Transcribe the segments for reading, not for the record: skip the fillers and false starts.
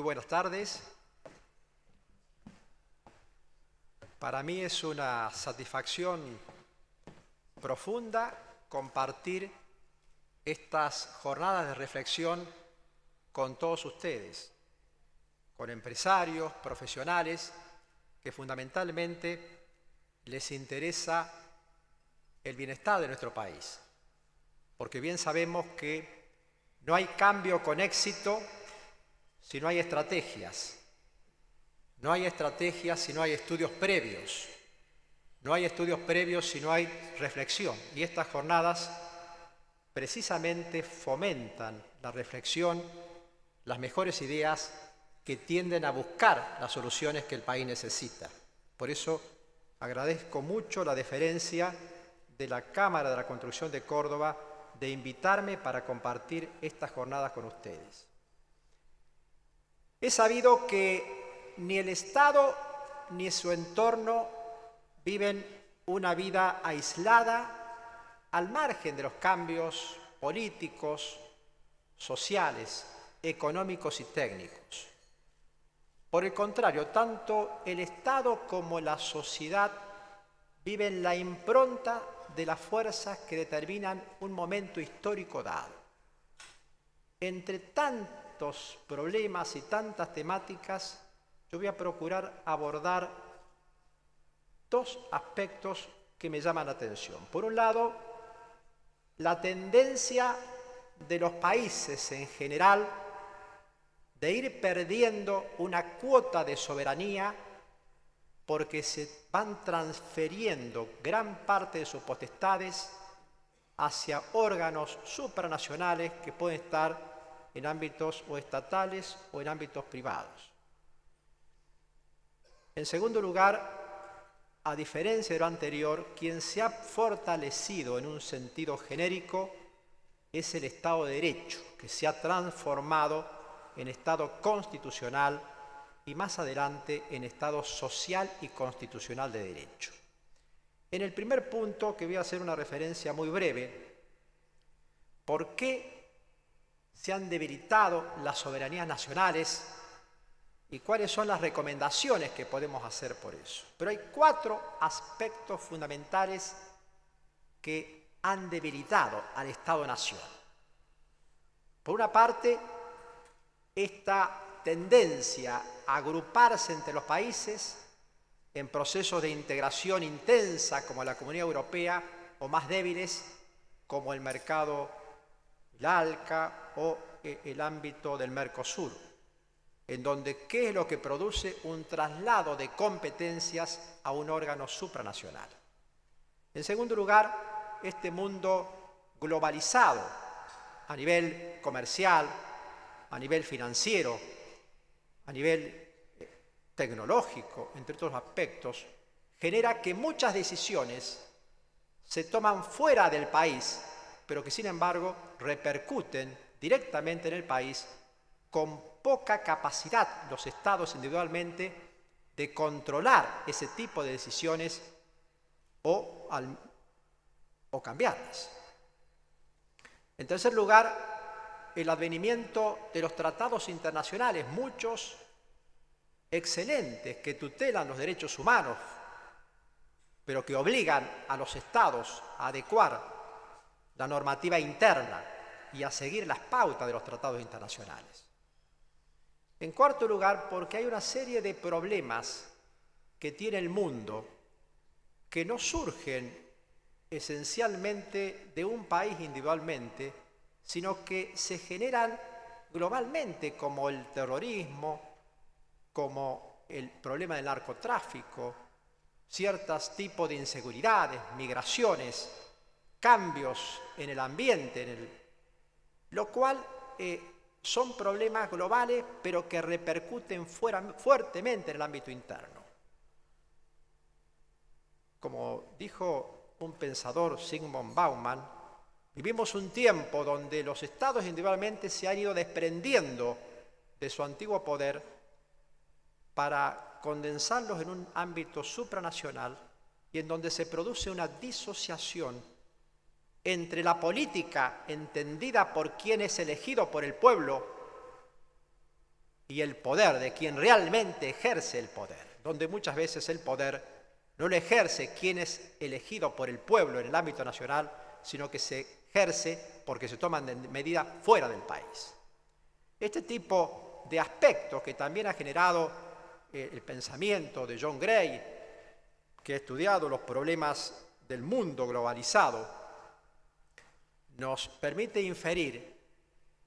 Muy buenas tardes. Para mí es una satisfacción profunda compartir estas jornadas de reflexión con todos ustedes, con empresarios, profesionales, que fundamentalmente les interesa el bienestar de nuestro país. Porque bien sabemos que no hay cambio con éxito si no hay estrategias. No hay estrategias si no hay estudios previos. No hay estudios previos si no hay reflexión. Y estas jornadas precisamente fomentan la reflexión, las mejores ideas que tienden a buscar las soluciones que el país necesita. Por eso agradezco mucho la deferencia de la Cámara de la Construcción de Córdoba de invitarme para compartir estas jornadas con ustedes. Es sabido que ni el Estado ni su entorno viven una vida aislada al margen de los cambios políticos, sociales, económicos y técnicos. Por el contrario, tanto el Estado como la sociedad viven la impronta de las fuerzas que determinan un momento histórico dado. Entre tantos problemas y tantas temáticas, yo voy a procurar abordar dos aspectos que me llaman la atención. Por un lado, la tendencia de los países en general de ir perdiendo una cuota de soberanía porque se van transfiriendo gran parte de sus potestades hacia órganos supranacionales que pueden estar en ámbitos o estatales o en ámbitos privados. En segundo lugar, a diferencia de lo anterior, quien se ha fortalecido en un sentido genérico es el Estado de Derecho, que se ha transformado en Estado constitucional y más adelante en Estado social y constitucional de derecho. En el primer punto, que voy a hacer una referencia muy breve, ¿por qué se han debilitado las soberanías nacionales y cuáles son las recomendaciones que podemos hacer por eso? Pero hay 4 aspectos fundamentales que han debilitado al Estado-Nación. Por una parte, esta tendencia a agruparse entre los países en procesos de integración intensa como la Comunidad Europea o más débiles como el mercado, el ALCA o el ámbito del Mercosur, en donde ¿qué es lo que produce? Un traslado de competencias a un órgano supranacional. En segundo lugar, este mundo globalizado a nivel comercial, a nivel financiero, a nivel tecnológico, entre otros aspectos, genera que muchas decisiones se toman fuera del país, pero que sin embargo repercuten directamente en el país con poca capacidad los estados individualmente de controlar ese tipo de decisiones o cambiarlas. En tercer lugar, el advenimiento de los tratados internacionales, muchos excelentes que tutelan los derechos humanos, pero que obligan a los estados a adecuar la normativa interna y a seguir las pautas de los tratados internacionales. En cuarto lugar, porque hay una serie de problemas que tiene el mundo que no surgen esencialmente de un país individualmente, sino que se generan globalmente, como el terrorismo, como el problema del narcotráfico, ciertos tipos de inseguridades, migraciones, cambios en el ambiente, lo cual son problemas globales, pero que repercuten fuertemente en el ámbito interno. Como dijo un pensador, Zygmunt Bauman, vivimos un tiempo donde los estados individualmente se han ido desprendiendo de su antiguo poder para condensarlos en un ámbito supranacional y en donde se produce una disociación entre la política entendida por quien es elegido por el pueblo y el poder de quien realmente ejerce el poder, donde muchas veces el poder no lo ejerce quien es elegido por el pueblo en el ámbito nacional, sino que se ejerce porque se toman medidas fuera del país. Este tipo de aspectos que también ha generado el pensamiento de John Gray, que ha estudiado los problemas del mundo globalizado, nos permite inferir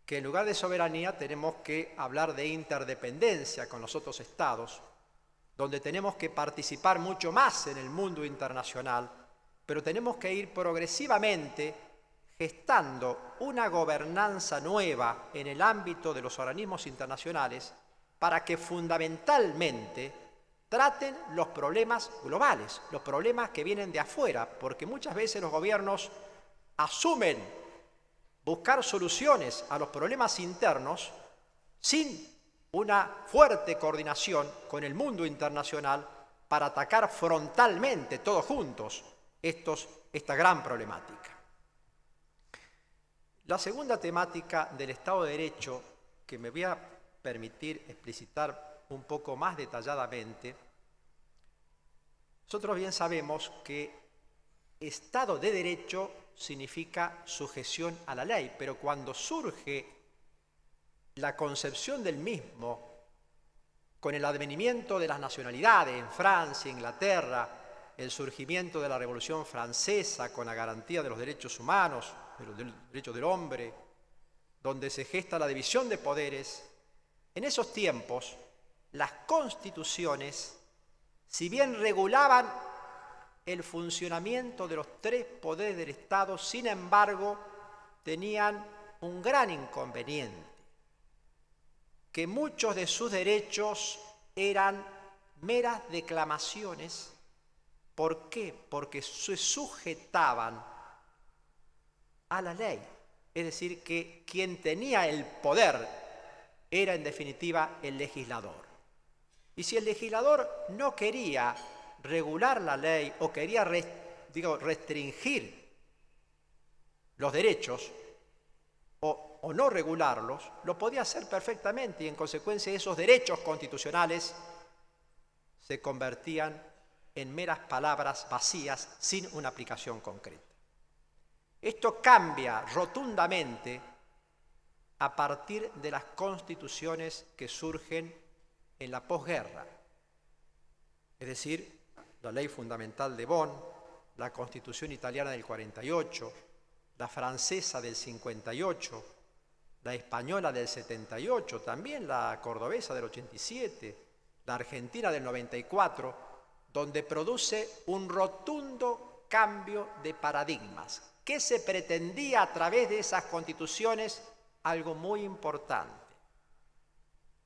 que en lugar de soberanía tenemos que hablar de interdependencia con los otros estados, donde tenemos que participar mucho más en el mundo internacional, pero tenemos que ir progresivamente gestando una gobernanza nueva en el ámbito de los organismos internacionales para que fundamentalmente traten los problemas globales, los problemas que vienen de afuera, porque muchas veces los gobiernos asumen buscar soluciones a los problemas internos sin una fuerte coordinación con el mundo internacional para atacar frontalmente, todos juntos, esta gran problemática. La segunda temática del Estado de Derecho, que me voy a permitir explicitar un poco más detalladamente, nosotros bien sabemos que Estado de Derecho significa sujeción a la ley, pero cuando surge la concepción del mismo, con el advenimiento de las nacionalidades en Francia, Inglaterra, el surgimiento de la Revolución Francesa con la garantía de los derechos humanos, de los derechos del hombre, donde se gesta la división de poderes, en esos tiempos las constituciones, si bien regulaban el funcionamiento de los tres poderes del Estado, sin embargo, tenían un gran inconveniente, que muchos de sus derechos eran meras declamaciones. ¿Por qué? Porque se sujetaban a la ley. Es decir, que quien tenía el poder era en definitiva el legislador. Y si el legislador no quería regular la ley o quería restringir los derechos o no regularlos, lo podía hacer perfectamente y en consecuencia esos derechos constitucionales se convertían en meras palabras vacías sin una aplicación concreta. Esto cambia rotundamente a partir de las constituciones que surgen en la posguerra, es decir, la Ley Fundamental de Bonn, la Constitución italiana del 48, la francesa del 58, la española del 78, también la cordobesa del 87, la argentina del 94, donde produce un rotundo cambio de paradigmas. ¿Qué se pretendía a través de esas constituciones? Algo muy importante: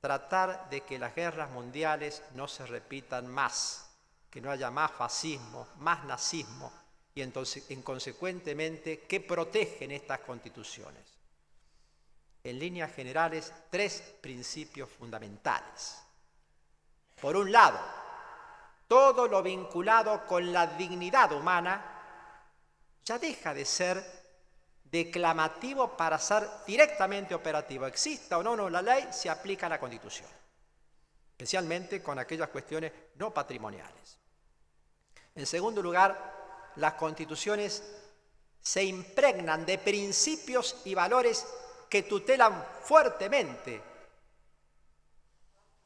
tratar de que las guerras mundiales no se repitan más, que no haya más fascismo, más nazismo, y entonces, consecuentemente, ¿qué protegen estas constituciones? En líneas generales, tres principios fundamentales. Por un lado, todo lo vinculado con la dignidad humana ya deja de ser declamativo para ser directamente operativo. Exista o no la ley, se aplica a la Constitución, especialmente con aquellas cuestiones no patrimoniales. En segundo lugar, las constituciones se impregnan de principios y valores que tutelan fuertemente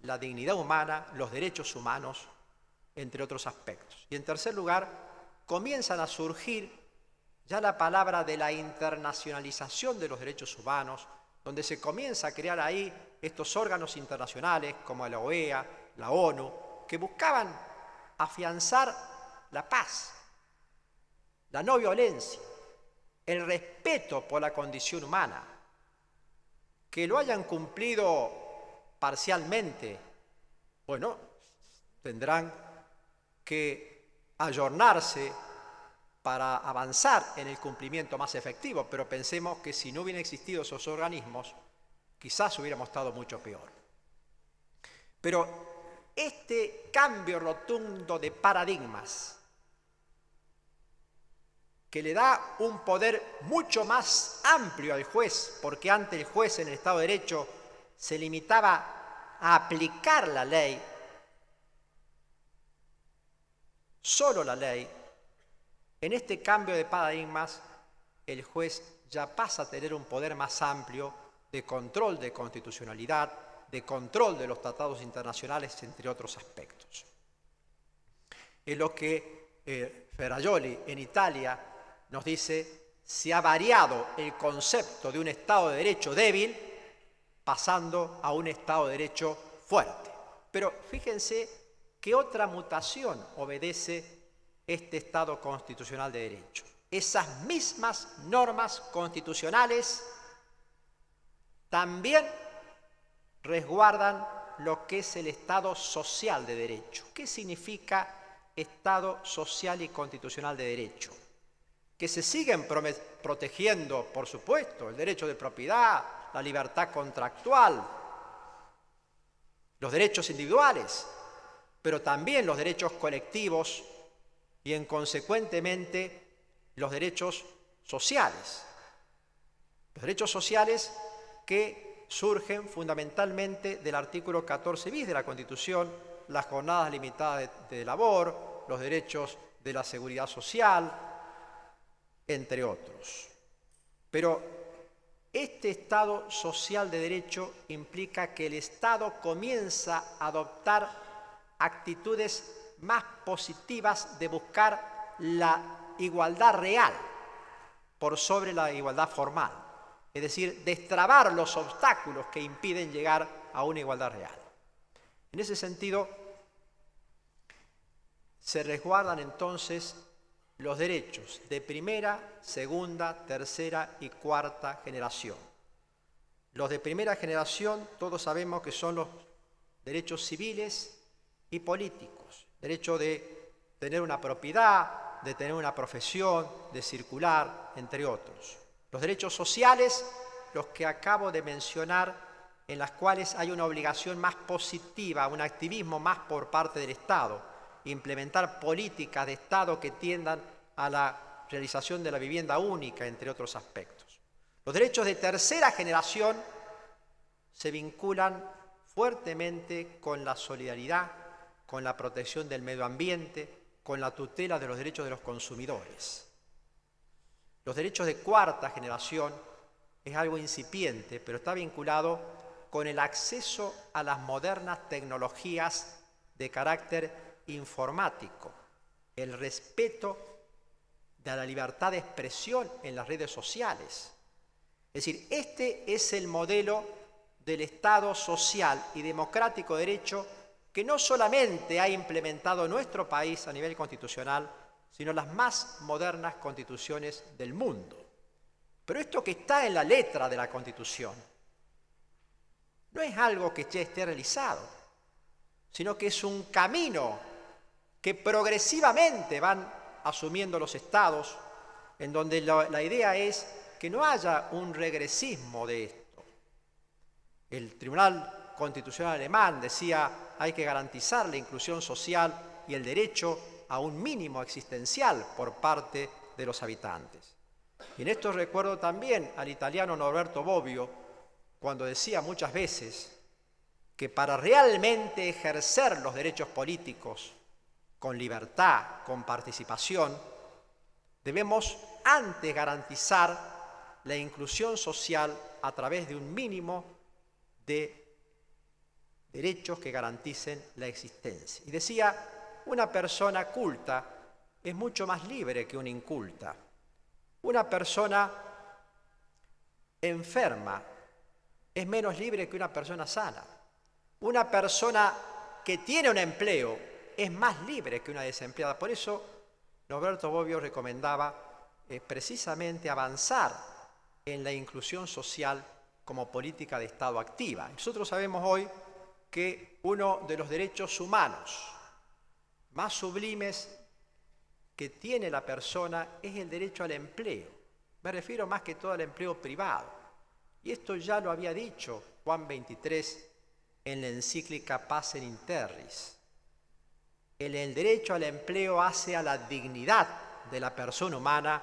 la dignidad humana, los derechos humanos, entre otros aspectos. Y en tercer lugar, comienzan a surgir ya la palabra de la internacionalización de los derechos humanos, donde se comienza a crear ahí estos órganos internacionales como la OEA, la ONU, que buscaban afianzar la paz, la no violencia, el respeto por la condición humana. Que lo hayan cumplido parcialmente, bueno, tendrán que ayornarse para avanzar en el cumplimiento más efectivo, pero pensemos que si no hubieran existido esos organismos, quizás hubiéramos estado mucho peor. Pero este cambio rotundo de paradigmas, que le da un poder mucho más amplio al juez, porque antes el juez en el Estado de Derecho se limitaba a aplicar la ley, solo la ley, en este cambio de paradigmas, el juez ya pasa a tener un poder más amplio de control de constitucionalidad, de control de los tratados internacionales, entre otros aspectos. Es lo que Ferrajoli en Italia nos dice: se ha variado el concepto de un Estado de Derecho débil pasando a un Estado de Derecho fuerte. Pero fíjense qué otra mutación obedece este Estado constitucional de derecho. Esas mismas normas constitucionales también resguardan lo que es el Estado social de derecho. ¿Qué significa Estado social y constitucional de derecho? Que se siguen protegiendo, por supuesto, el derecho de propiedad, la libertad contractual, los derechos individuales, pero también los derechos colectivos y, consecuentemente, los derechos sociales. Los derechos sociales que surgen fundamentalmente del artículo 14 bis de la Constitución, las jornadas limitadas de labor, los derechos de la seguridad social, entre otros. Pero este Estado social de derecho implica que el Estado comienza a adoptar actitudes más positivas de buscar la igualdad real por sobre la igualdad formal, es decir, destrabar los obstáculos que impiden llegar a una igualdad real. En ese sentido, se resguardan entonces los derechos de primera, segunda, tercera y cuarta generación. Los de primera generación, todos sabemos que son los derechos civiles y políticos. Derecho de tener una propiedad, de tener una profesión, de circular, entre otros. Los derechos sociales, los que acabo de mencionar, en las cuales hay una obligación más positiva, un activismo más por parte del Estado, implementar políticas de Estado que tiendan a la realización de la vivienda única, entre otros aspectos. Los derechos de tercera generación se vinculan fuertemente con la solidaridad, con la protección del medio ambiente, con la tutela de los derechos de los consumidores. Los derechos de cuarta generación es algo incipiente, pero está vinculado con el acceso a las modernas tecnologías de carácter informático, el respeto de la libertad de expresión en las redes sociales. Es decir, este es el modelo del Estado social y democrático de derecho que no solamente ha implementado nuestro país a nivel constitucional, sino las más modernas constituciones del mundo. Pero esto que está en la letra de la Constitución no es algo que ya esté realizado, sino que es un camino que progresivamente van asumiendo los estados, en donde la idea es que no haya un regresismo de esto. El Tribunal Constitucional alemán decía: hay que garantizar la inclusión social y el derecho a un mínimo existencial por parte de los habitantes. Y en esto recuerdo también al italiano Norberto Bobbio, cuando decía muchas veces que para realmente ejercer los derechos políticos con libertad, con participación, debemos antes garantizar la inclusión social a través de un mínimo de derechos que garanticen la existencia. Y decía: una persona culta es mucho más libre que una inculta. Una persona enferma es menos libre que una persona sana. Una persona que tiene un empleo es más libre que una desempleada. Por eso Norberto Bobbio recomendaba precisamente avanzar en la inclusión social como política de Estado activa. Nosotros sabemos hoy que uno de los derechos humanos más sublimes que tiene la persona es el derecho al empleo. Me refiero más que todo al empleo privado. Y esto ya lo había dicho Juan XXIII en la encíclica Pacem in Terris. El derecho al empleo hace a la dignidad de la persona humana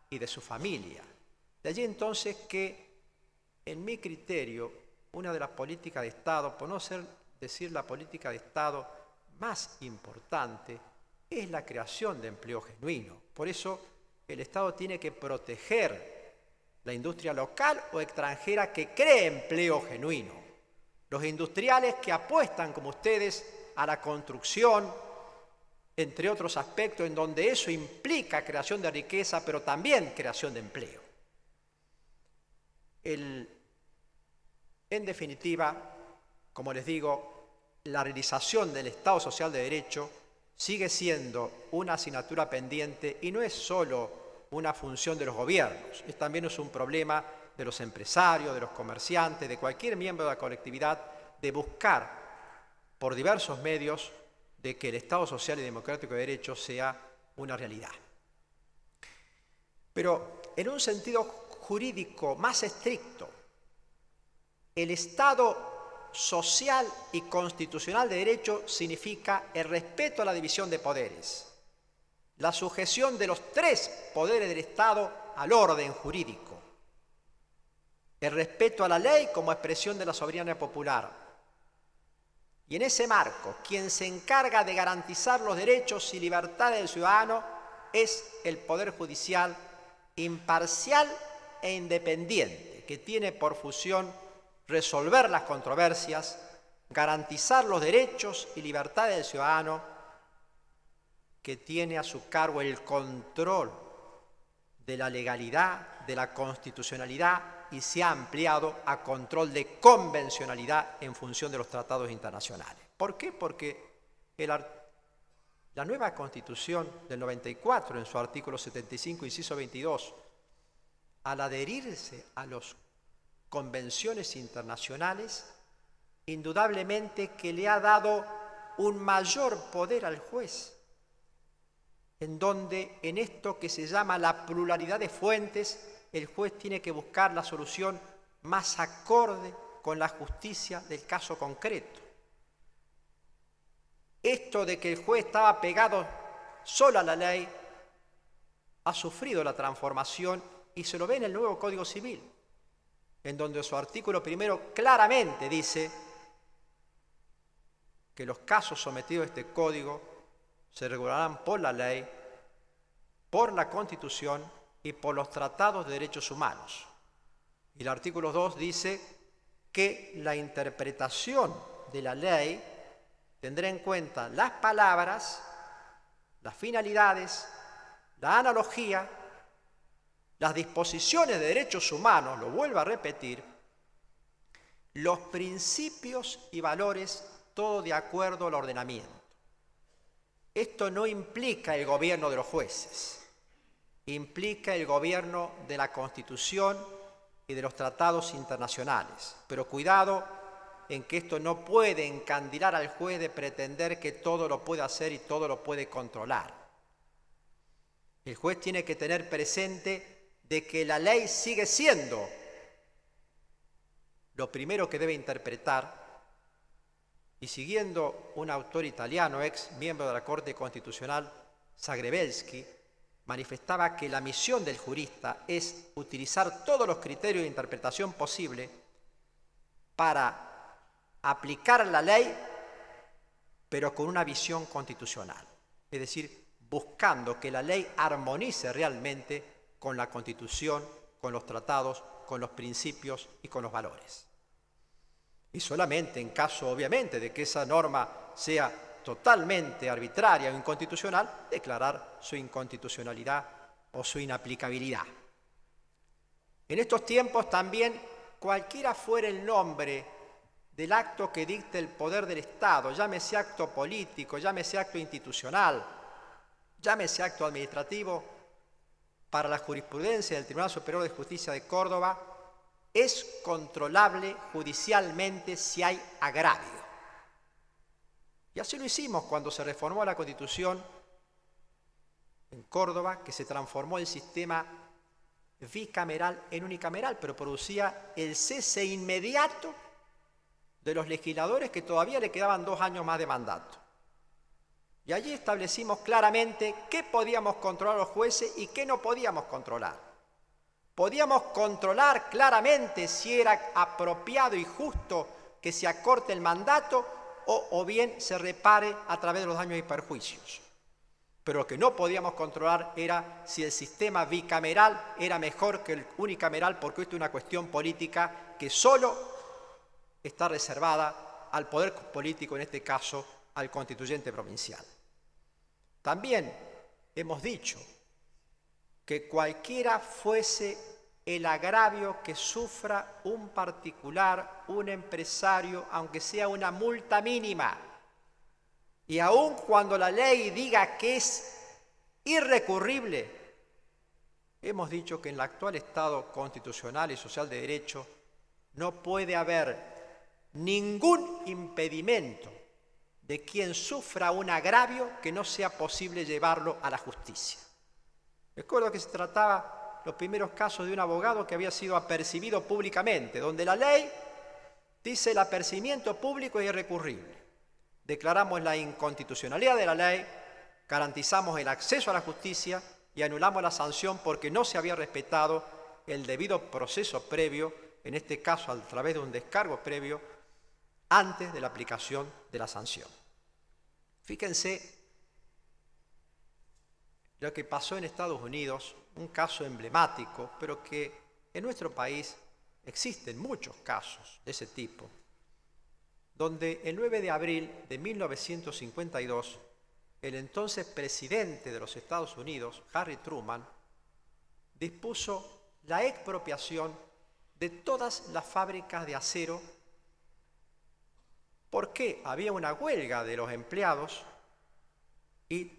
y de su familia. De allí entonces que, en mi criterio, una de las políticas de Estado, por no ser decir la política de Estado más importante es la creación de empleo genuino. Por eso el Estado tiene que proteger la industria local o extranjera que cree empleo genuino. Los industriales que apuestan, como ustedes, a la construcción, entre otros aspectos, en donde eso implica creación de riqueza, pero también creación de empleo. En definitiva, como les digo, la realización del Estado Social de Derecho sigue siendo una asignatura pendiente y no es solo una función de los gobiernos, también es un problema de los empresarios, de los comerciantes, de cualquier miembro de la colectividad, de buscar por diversos medios de que el Estado Social y Democrático de Derecho sea una realidad. Pero en un sentido jurídico más estricto, el Estado social y constitucional de derecho significa el respeto a la división de poderes, la sujeción de los tres poderes del Estado al orden jurídico, el respeto a la ley como expresión de la soberanía popular. Y en ese marco, quien se encarga de garantizar los derechos y libertades del ciudadano es el Poder Judicial imparcial e independiente, que tiene por función resolver las controversias, garantizar los derechos y libertades del ciudadano, que tiene a su cargo el control de la legalidad, de la constitucionalidad y se ha ampliado a control de convencionalidad en función de los tratados internacionales. ¿Por qué? Porque la nueva Constitución del 94, en su artículo 75, inciso 22, al adherirse a las convenciones internacionales, indudablemente que le ha dado un mayor poder al juez, en donde en esto que se llama la pluralidad de fuentes, el juez tiene que buscar la solución más acorde con la justicia del caso concreto. Esto de que el juez estaba pegado solo a la ley ha sufrido la transformación y se lo ve en el nuevo Código Civil, en donde su artículo primero claramente dice que los casos sometidos a este código se regularán por la ley, por la Constitución y por los tratados de derechos humanos. Y el artículo 2 dice que la interpretación de la ley tendrá en cuenta las palabras, las finalidades, la analogía, las disposiciones de derechos humanos, lo vuelvo a repetir, los principios y valores, todo de acuerdo al ordenamiento. Esto no implica el gobierno de los jueces, implica el gobierno de la Constitución y de los tratados internacionales. Pero cuidado en que esto no puede encandilar al juez de pretender que todo lo puede hacer y todo lo puede controlar. El juez tiene que tener presente de que la ley sigue siendo lo primero que debe interpretar, y siguiendo un autor italiano, ex miembro de la Corte Constitucional, Zagrebelsky, manifestaba que la misión del jurista es utilizar todos los criterios de interpretación posible para aplicar la ley, pero con una visión constitucional. Es decir, buscando que la ley armonice realmente con la Constitución, con los tratados, con los principios y con los valores. Y solamente en caso, obviamente, de que esa norma sea totalmente arbitraria o inconstitucional, declarar su inconstitucionalidad o su inaplicabilidad. En estos tiempos también, cualquiera fuera el nombre del acto que dicte el poder del Estado, llámese acto político, llámese acto institucional, llámese acto administrativo, para la jurisprudencia del Tribunal Superior de Justicia de Córdoba, es controlable judicialmente si hay agravio. Y así lo hicimos cuando se reformó la Constitución en Córdoba, que se transformó el sistema bicameral en unicameral, pero producía el cese inmediato de los legisladores que todavía le quedaban 2 años más de mandato. Y allí establecimos claramente qué podíamos controlar los jueces y qué no podíamos controlar. Podíamos controlar claramente si era apropiado y justo que se acorte el mandato o bien se repare a través de los daños y perjuicios. Pero lo que no podíamos controlar era si el sistema bicameral era mejor que el unicameral, porque esto es una cuestión política que solo está reservada al poder político, en este caso al constituyente provincial. También hemos dicho que cualquiera fuese el agravio que sufra un particular, un empresario, aunque sea una multa mínima, y aun cuando la ley diga que es irrecurrible, hemos dicho que en el actual Estado constitucional y social de derecho no puede haber ningún impedimento de quien sufra un agravio que no sea posible llevarlo a la justicia. Recuerdo que se trataba los primeros casos de un abogado que había sido apercibido públicamente, donde la ley dice el apercibimiento público es irrecurrible. Declaramos la inconstitucionalidad de la ley, garantizamos el acceso a la justicia y anulamos la sanción porque no se había respetado el debido proceso previo, en este caso a través de un descargo previo, antes de la aplicación de la sanción. Fíjense lo que pasó en Estados Unidos, un caso emblemático, pero que en nuestro país existen muchos casos de ese tipo, donde el 9 de abril de 1952, el entonces presidente de los Estados Unidos, Harry Truman, dispuso la expropiación de todas las fábricas de acero porque había una huelga de los empleados y,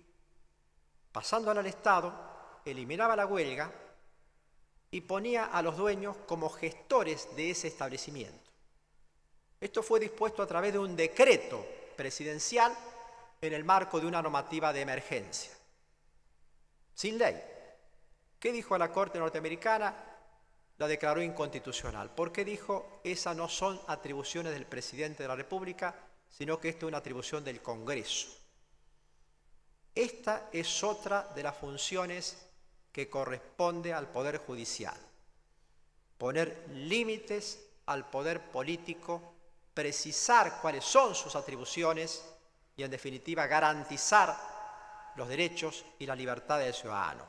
pasándola al Estado, eliminaba la huelga y ponía a los dueños como gestores de ese establecimiento. Esto fue dispuesto a través de un decreto presidencial en el marco de una normativa de emergencia, sin ley. ¿Qué dijo la Corte norteamericana? La declaró inconstitucional. ¿Por qué dijo? Esas no son atribuciones del presidente de la República, sino que esto es una atribución del Congreso. Esta es otra de las funciones que corresponde al Poder Judicial. Poner límites al poder político, precisar cuáles son sus atribuciones y, en definitiva, garantizar los derechos y la libertad del ciudadano.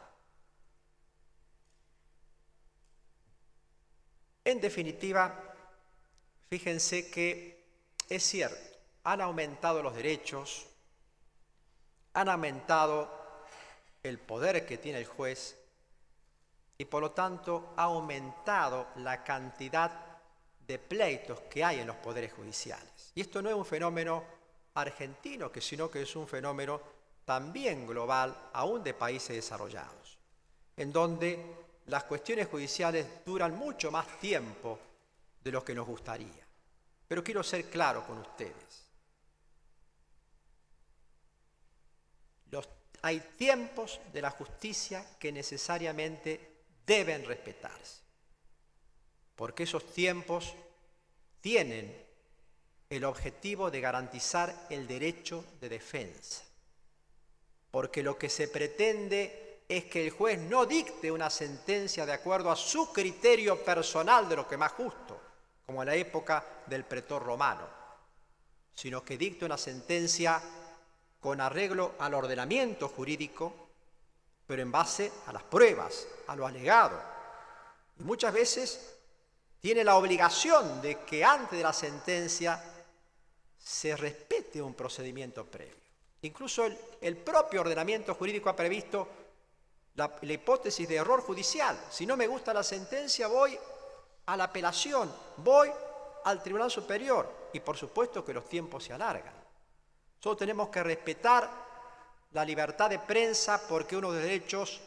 En definitiva, fíjense que es cierto, han aumentado los derechos, han aumentado el poder que tiene el juez y, por lo tanto, ha aumentado la cantidad de pleitos que hay en los poderes judiciales. Y esto no es un fenómeno argentino, sino que es un fenómeno también global, aún de países desarrollados, en donde las cuestiones judiciales duran mucho más tiempo de lo que nos gustaría. Pero quiero ser claro con ustedes. Hay tiempos de la justicia que necesariamente deben respetarse, porque esos tiempos tienen el objetivo de garantizar el derecho de defensa, porque lo que se pretende es que el juez no dicte una sentencia de acuerdo a su criterio personal de lo que es más justo, como en la época del pretor romano, sino que dicte una sentencia con arreglo al ordenamiento jurídico, pero en base a las pruebas, a lo alegado. Y muchas veces tiene la obligación de que antes de la sentencia se respete un procedimiento previo. Incluso el propio ordenamiento jurídico ha previsto la hipótesis de error judicial. Si no me gusta la sentencia, voy a la apelación, voy al Tribunal Superior y por supuesto que los tiempos se alargan. Solo tenemos que respetar la libertad de prensa porque es uno de los derechos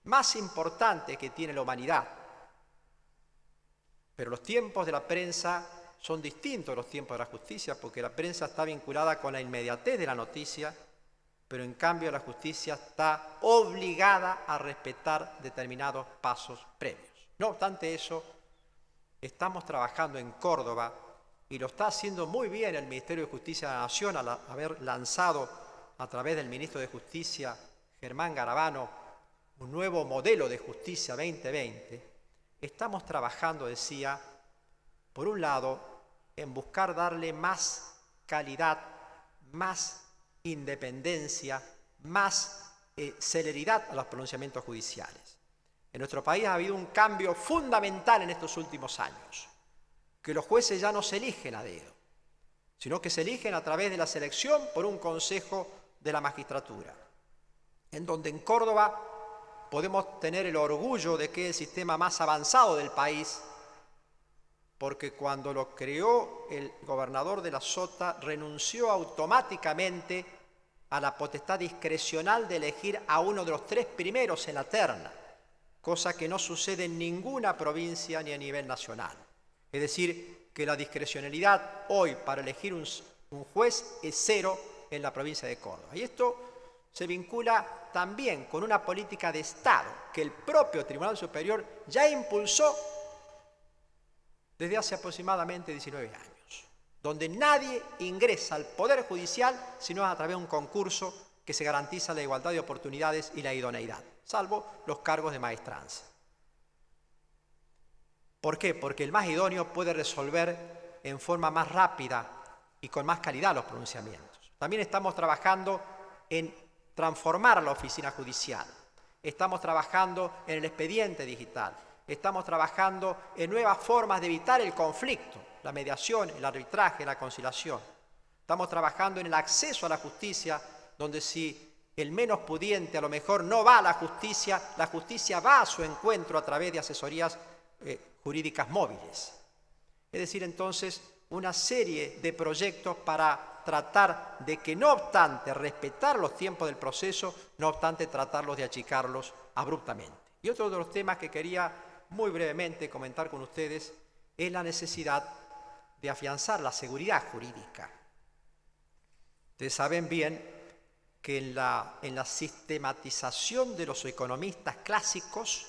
más importantes que tiene la humanidad. Pero los tiempos de la prensa son distintos a los tiempos de la justicia, porque la prensa está vinculada con la inmediatez de la noticia, pero en cambio la justicia está obligada a respetar determinados pasos previos. No obstante eso, estamos trabajando en Córdoba y lo está haciendo muy bien el Ministerio de Justicia de la Nación al haber lanzado a través del Ministro de Justicia, Germán Garabano, un nuevo modelo de justicia 2020. Estamos trabajando, decía, por un lado, en buscar darle más calidad más independencia, más celeridad a los pronunciamientos judiciales. En nuestro país ha habido un cambio fundamental en estos últimos años, que los jueces ya no se eligen a dedo, sino que se eligen a través de la selección por un consejo de la magistratura, en donde en Córdoba podemos tener el orgullo de que es el sistema más avanzado del país, porque cuando lo creó el gobernador de la Sota renunció automáticamente a la potestad discrecional de elegir a uno de los 3 primeros en la terna, cosa que no sucede en ninguna provincia ni a nivel nacional. Es decir, que la discrecionalidad hoy para elegir un juez es 0 en la provincia de Córdoba. Y esto se vincula también con una política de Estado que el propio Tribunal Superior ya impulsó desde hace aproximadamente 19 años, donde nadie ingresa al Poder Judicial sino a través de un concurso que se garantiza la igualdad de oportunidades y la idoneidad, salvo los cargos de maestranza. ¿Por qué? Porque el más idóneo puede resolver en forma más rápida y con más calidad los pronunciamientos. También estamos trabajando en transformar la oficina judicial. Estamos trabajando en el expediente digital. Estamos trabajando en nuevas formas de evitar el conflicto, la mediación, el arbitraje, la conciliación. Estamos trabajando en el acceso a la justicia, donde si el menos pudiente a lo mejor no va a la justicia va a su encuentro a través de asesorías jurídicas móviles. Es decir, entonces, una serie de proyectos para tratar de que, no obstante respetar los tiempos del proceso, no obstante tratarlos de achicarlos abruptamente. Y otro de los temas que quería muy brevemente comentar con ustedes es la necesidad de afianzar la seguridad jurídica. Ustedes saben bien que en la sistematización de los economistas clásicos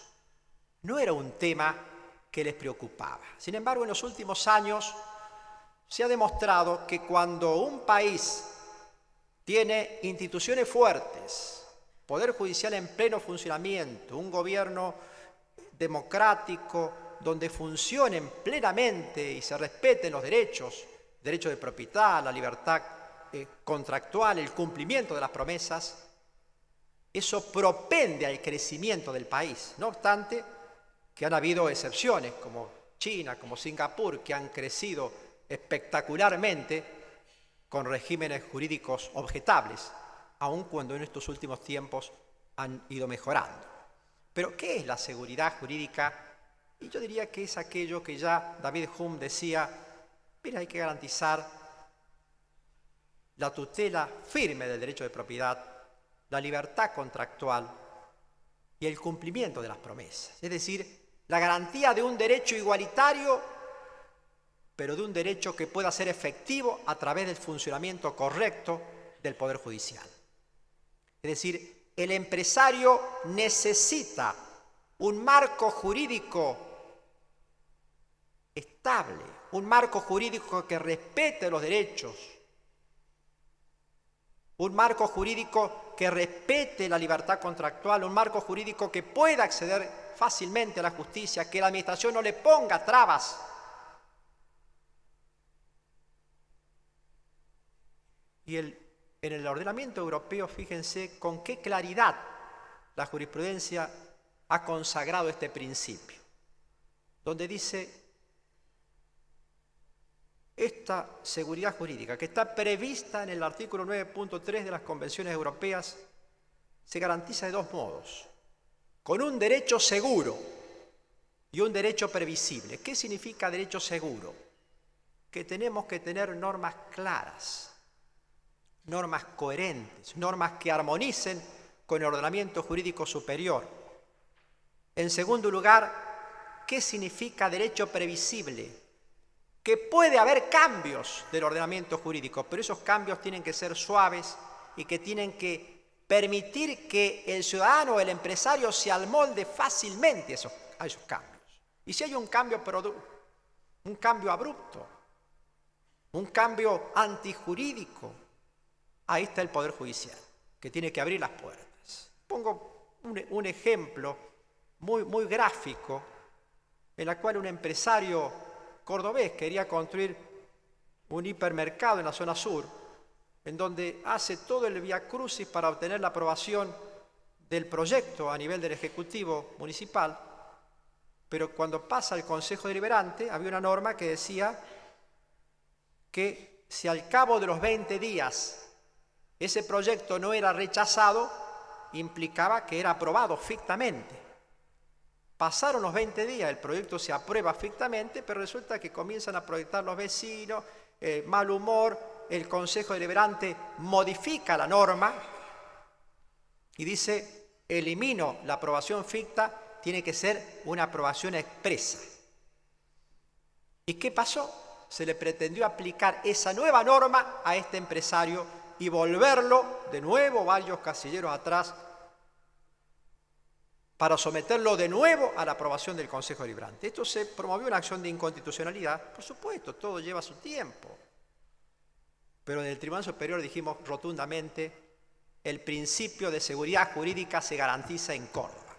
no era un tema que les preocupaba. Sin embargo, en los últimos años se ha demostrado que cuando un país tiene instituciones fuertes, poder judicial en pleno funcionamiento, un gobierno democrático donde funcionen plenamente y se respeten los derechos, derecho de propiedad, la libertad contractual, el cumplimiento de las promesas, eso propende al crecimiento del país. No obstante, que han habido excepciones como China, como Singapur, que han crecido espectacularmente con regímenes jurídicos objetables, aun cuando en estos últimos tiempos han ido mejorando. Pero, ¿qué es la seguridad jurídica? Y yo diría que es aquello que ya David Hume decía: mira, hay que garantizar la tutela firme del derecho de propiedad, la libertad contractual y el cumplimiento de las promesas. Es decir, la garantía de un derecho igualitario, pero de un derecho que pueda ser efectivo a través del funcionamiento correcto del Poder Judicial. Es decir, el empresario necesita un marco jurídico estable, un marco jurídico que respete los derechos, un marco jurídico que respete la libertad contractual, un marco jurídico que pueda acceder fácilmente a la justicia, que la administración no le ponga trabas. Y en el ordenamiento europeo, fíjense con qué claridad la jurisprudencia ha consagrado este principio, donde dice: esta seguridad jurídica, que está prevista en el artículo 9.3 de las convenciones europeas, se garantiza de 2 modos: con un derecho seguro y un derecho previsible. ¿Qué significa derecho seguro? Que tenemos que tener normas claras, normas coherentes, normas que armonicen con el ordenamiento jurídico superior. En segundo lugar, ¿qué significa derecho previsible? Que puede haber cambios del ordenamiento jurídico, pero esos cambios tienen que ser suaves y que tienen que permitir que el ciudadano o el empresario se amolde fácilmente a esos cambios. Y si hay un cambio abrupto, un cambio antijurídico, ahí está el Poder Judicial, que tiene que abrir las puertas. Pongo un ejemplo muy gráfico, en la cual un empresario cordobés quería construir un hipermercado en la zona sur en donde hace todo el viacrucis para obtener la aprobación del proyecto a nivel del Ejecutivo Municipal, pero cuando pasa al Consejo Deliberante había una norma que decía que si al cabo de los 20 días ese proyecto no era rechazado, implicaba que era aprobado fictamente. Pasaron los 20 días, el proyecto se aprueba fictamente, pero resulta que comienzan a proyectar los vecinos, mal humor, el Consejo Deliberante modifica la norma y dice, elimino la aprobación ficta, tiene que ser una aprobación expresa. ¿Y qué pasó? Se le pretendió aplicar esa nueva norma a este empresario y volverlo de nuevo varios casilleros atrás para someterlo de nuevo a la aprobación del Consejo Deliberante. Esto se promovió una acción de inconstitucionalidad, por supuesto, todo lleva su tiempo. Pero en el Tribunal Superior dijimos rotundamente, el principio de seguridad jurídica se garantiza en Córdoba.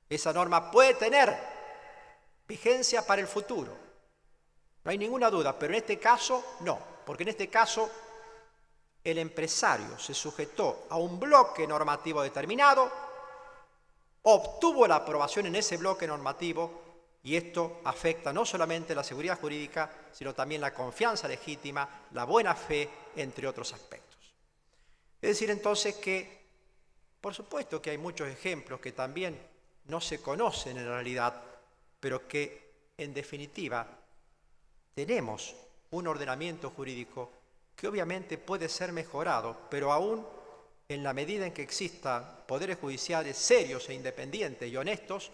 Esa norma puede tener vigencia para el futuro, no hay ninguna duda, pero en este caso no, porque en este caso el empresario se sujetó a un bloque normativo determinado, obtuvo la aprobación en ese bloque normativo y esto afecta no solamente la seguridad jurídica, sino también la confianza legítima, la buena fe, entre otros aspectos. Es decir, entonces que, por supuesto que hay muchos ejemplos que también no se conocen en realidad, pero que, en definitiva, tenemos un ordenamiento jurídico que obviamente puede ser mejorado, pero aún en la medida en que existan poderes judiciales serios e independientes y honestos,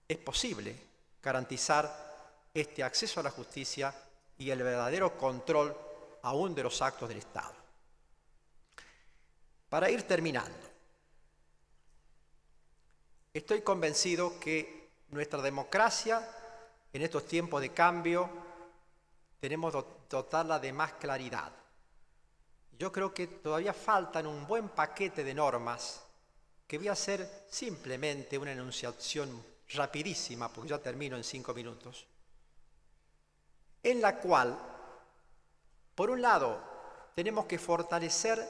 es posible garantizar este acceso a la justicia y el verdadero control aún de los actos del Estado. Para ir terminando, estoy convencido que nuestra democracia, en estos tiempos de cambio, tenemos que dotarla de más claridad. Yo creo que todavía faltan un buen paquete de normas que voy a hacer simplemente una enunciación rapidísima, porque ya termino en 5 minutos, en la cual, por un lado, tenemos que fortalecer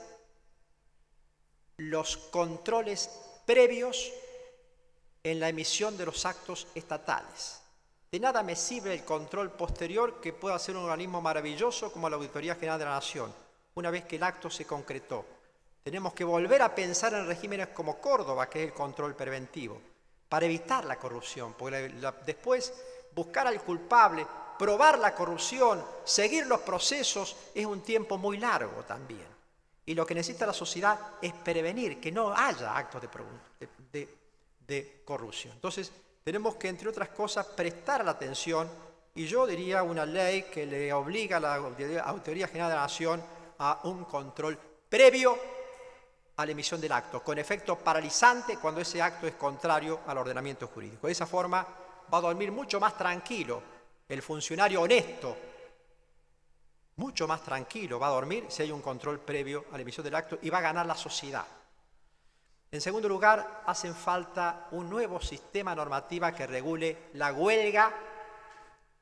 los controles previos en la emisión de los actos estatales. De nada me sirve el control posterior que pueda ser un organismo maravilloso como la Auditoría General de la Nación, una vez que el acto se concretó. Tenemos que volver a pensar en regímenes como Córdoba, que es el control preventivo, para evitar la corrupción, porque después buscar al culpable, probar la corrupción, seguir los procesos, es un tiempo muy largo también. Y lo que necesita la sociedad es prevenir que no haya actos de corrupción. Entonces, tenemos que, entre otras cosas, prestar la atención, y yo diría una ley que le obliga a la Auditoría General de la Nación a un control previo a la emisión del acto, con efecto paralizante cuando ese acto es contrario al ordenamiento jurídico. De esa forma va a dormir mucho más tranquilo el funcionario honesto, mucho más tranquilo va a dormir si hay un control previo a la emisión del acto y va a ganar la sociedad. En segundo lugar, hace falta un nuevo sistema normativo que regule la huelga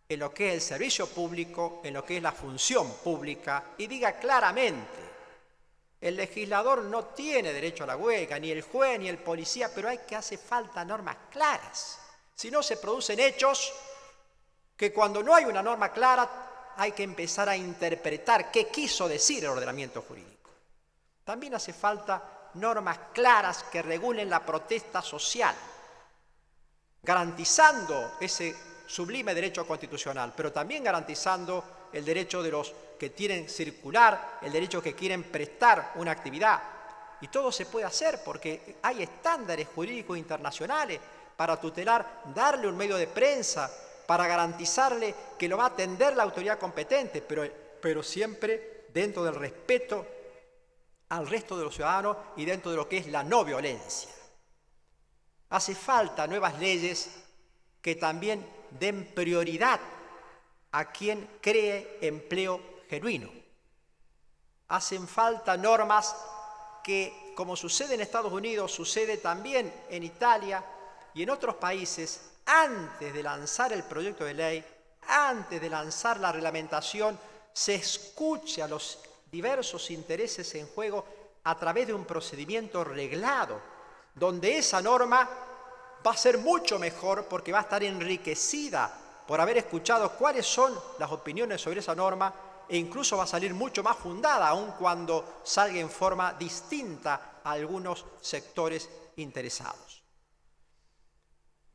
en lo que es el servicio público, en lo que es la función pública, y diga claramente, el legislador no tiene derecho a la huelga, ni el juez, ni el policía, pero hace falta normas claras. Si no, se producen hechos que cuando no hay una norma clara, hay que empezar a interpretar qué quiso decir el ordenamiento jurídico. También hace falta normas claras que regulen la protesta social, garantizando ese sublime derecho constitucional, pero también garantizando el derecho de los que quieren circular, el derecho que quieren prestar una actividad. Y todo se puede hacer porque hay estándares jurídicos internacionales para tutelar, darle un medio de prensa, para garantizarle que lo va a atender la autoridad competente, pero siempre dentro del respeto al resto de los ciudadanos y dentro de lo que es la no violencia. Hace falta nuevas leyes que también den prioridad a quien cree empleo genuino. Hacen falta normas que, como sucede en Estados Unidos, sucede también en Italia y en otros países, antes de lanzar el proyecto de ley, antes de lanzar la reglamentación, se escuche a los diversos intereses en juego a través de un procedimiento reglado, donde esa norma va a ser mucho mejor porque va a estar enriquecida por haber escuchado cuáles son las opiniones sobre esa norma e incluso va a salir mucho más fundada, aun cuando salga en forma distinta a algunos sectores interesados.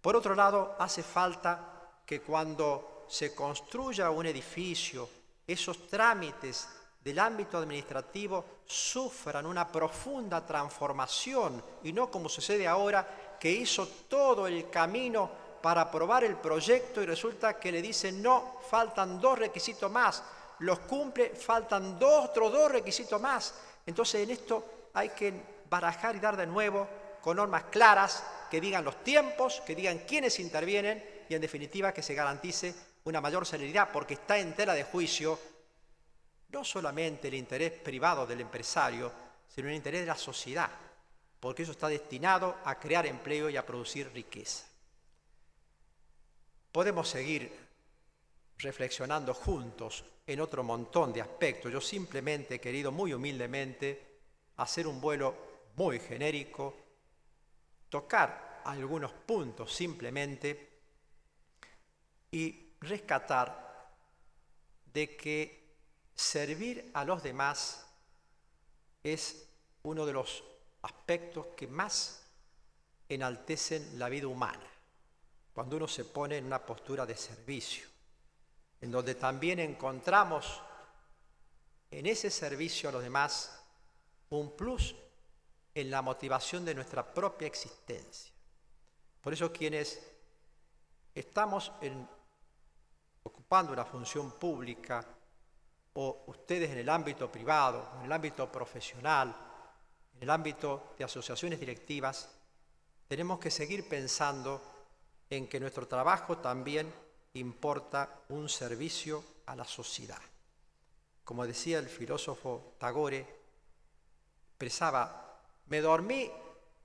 Por otro lado, hace falta que cuando se construya un edificio, esos trámites del ámbito administrativo sufran una profunda transformación y no como sucede ahora, que hizo todo el camino para aprobar el proyecto y resulta que le dicen no, faltan 2 requisitos más, los cumple, faltan otros 2 requisitos más. Entonces en esto hay que barajar y dar de nuevo con normas claras que digan los tiempos, que digan quiénes intervienen y en definitiva que se garantice una mayor celeridad porque está en tela de juicio no solamente el interés privado del empresario, sino el interés de la sociedad, porque eso está destinado a crear empleo y a producir riqueza. Podemos seguir reflexionando juntos en otro montón de aspectos. Yo simplemente he querido muy humildemente hacer un vuelo muy genérico, tocar algunos puntos simplemente y rescatar de que servir a los demás es uno de los aspectos que más enaltecen la vida humana, cuando uno se pone en una postura de servicio, en donde también encontramos en ese servicio a los demás un plus en la motivación de nuestra propia existencia. Por eso quienes estamos ocupando una función pública, o ustedes en el ámbito privado, en el ámbito profesional, en el ámbito de asociaciones directivas, tenemos que seguir pensando en que nuestro trabajo también importa un servicio a la sociedad. Como decía el filósofo Tagore, expresaba, me dormí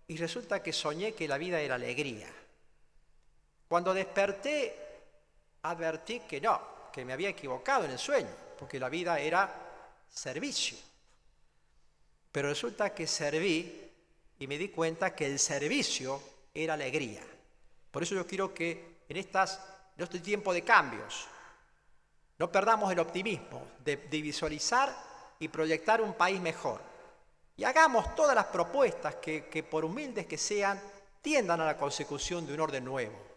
y resulta que soñé que la vida era alegría. Cuando desperté, advertí que no, que me había equivocado en el sueño, porque la vida era servicio. Pero resulta que serví y me di cuenta que el servicio era alegría. Por eso yo quiero que en este tiempo de cambios no perdamos el optimismo de visualizar y proyectar un país mejor. Y hagamos todas las propuestas que por humildes que sean, tiendan a la consecución de un orden nuevo.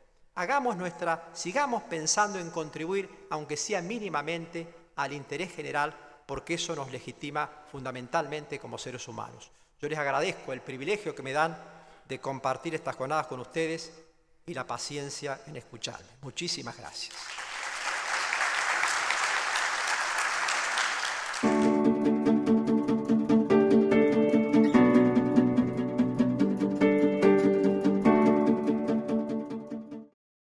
Sigamos pensando en contribuir, aunque sea mínimamente, al interés general, porque eso nos legitima fundamentalmente como seres humanos. Yo les agradezco el privilegio que me dan de compartir estas jornadas con ustedes y la paciencia en escucharme. Muchísimas gracias.